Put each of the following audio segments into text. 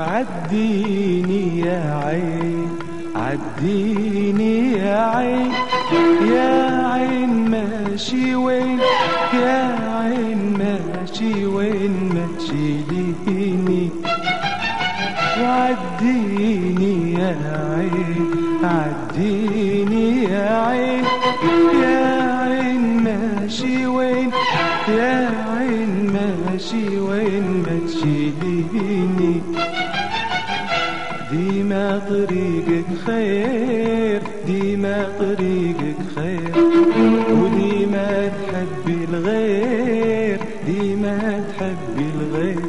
عديني يا عين، عديني يا عين، يا عين ماشي وين، يا عين ماشي وين ما تشيليني. وعديني يا عين، عديني يا عين، يا عين ماشي وين، يا عين ماشي وين ما تشيليني. ديما طريقك خير، ديما طريقك خير، وديما تحبي الغير، ديما تحبي الغير.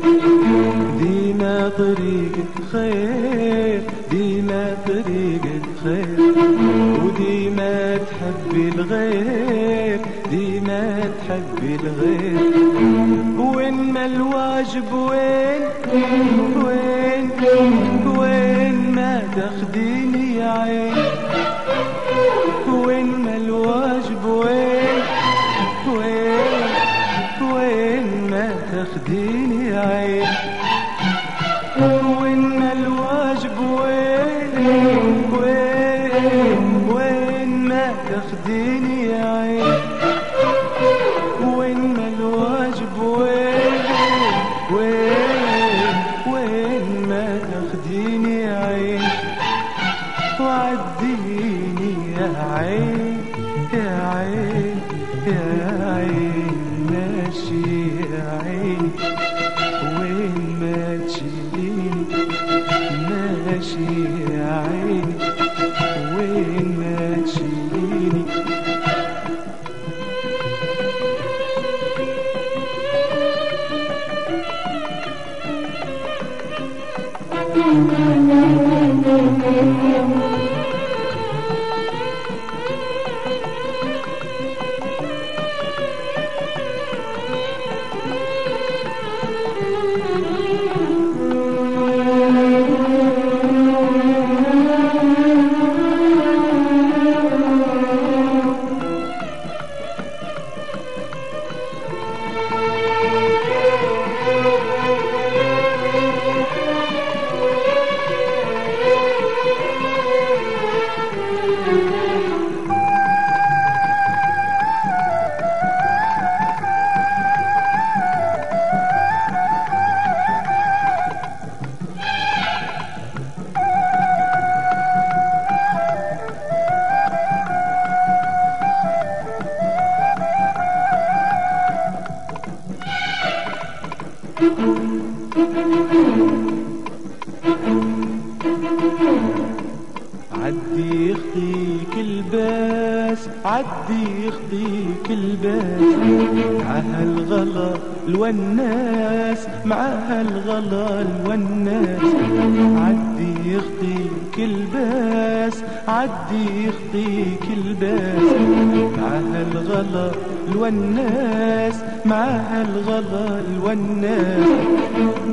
ديما طريقك خير، ديما طريقك خير، وديما تحبي الغير، ديما تحبي الغير. وين ما الواجب وين وين وين ما تاخديني يا عين، وين ما الواجب وين وين وين ما تاخديني يا عين، وين ما الواجب وين وين وين ما تاخديني يا عين، وين ما الواجب وين وين وين ما تاخديني يا عين. وعديني يا عين، يا عين، يا عين ماشي يا عين وين ما تشيليني، ماشي يا عين وين ما تشيليني. عدي يخطيك الباس. معاها الغلا الوناس، معاها الغلا الوناس، عدي يخطيك الباس، عدي يخطيك الباس. معاها الغلا الوناس، معاها الغلا الوناس.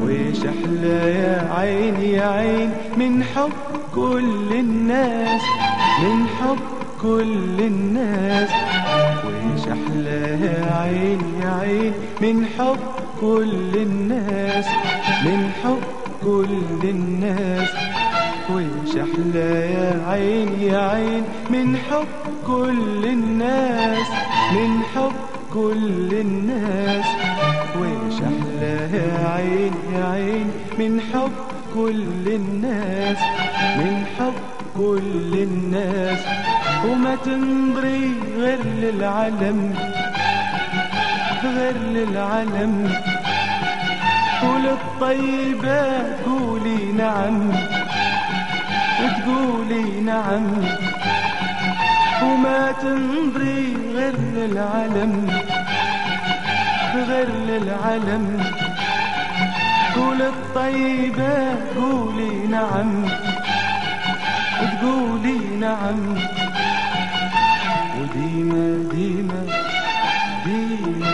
ويش احلى يا عين يا عين من حب كل الناس، من حب كل الناس. ويش احلى يا عين يا عين من حب كل الناس، من حب كل الناس. ويش احلى يا عين يا عين من حب كل الناس، من حب كل الناس. ويش احلى يا عين يا عين من حب كل الناس، من حب كل الناس. وما تنظري غير للعلم، غير للعلم. وللطيبات قولي نعم، تقولي نعم. وما تنظري غير للعلم، غير للعلم. وللطيبات قولي نعم، تقولي نعم. وديما ديما ديما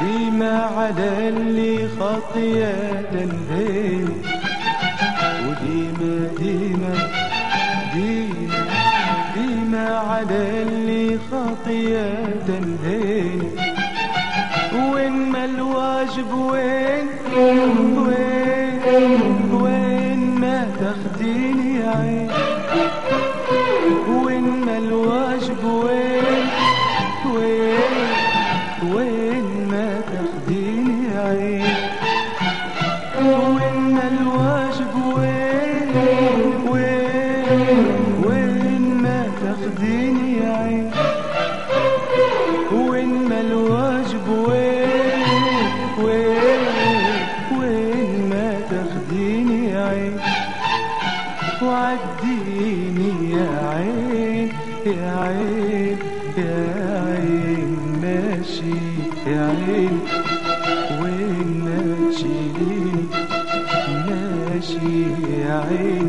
ديما على اللي خطية تنهي. وديما ديما ديما ديما على اللي خطية تنهي. وين ما الواجب وين وين وين ما تاخديني يا عين. وين ما الواجب وين وين وين ما تاخديني يا عين. وين ما الواجب وين وين وين ما تاخديني يا عين. وين ما الواجب وين وين وين ما تاخديني يا عين. وعديني يا عين يا عين يا عين ماشي يا عين. وين ما تشيليني ماشي يا عين.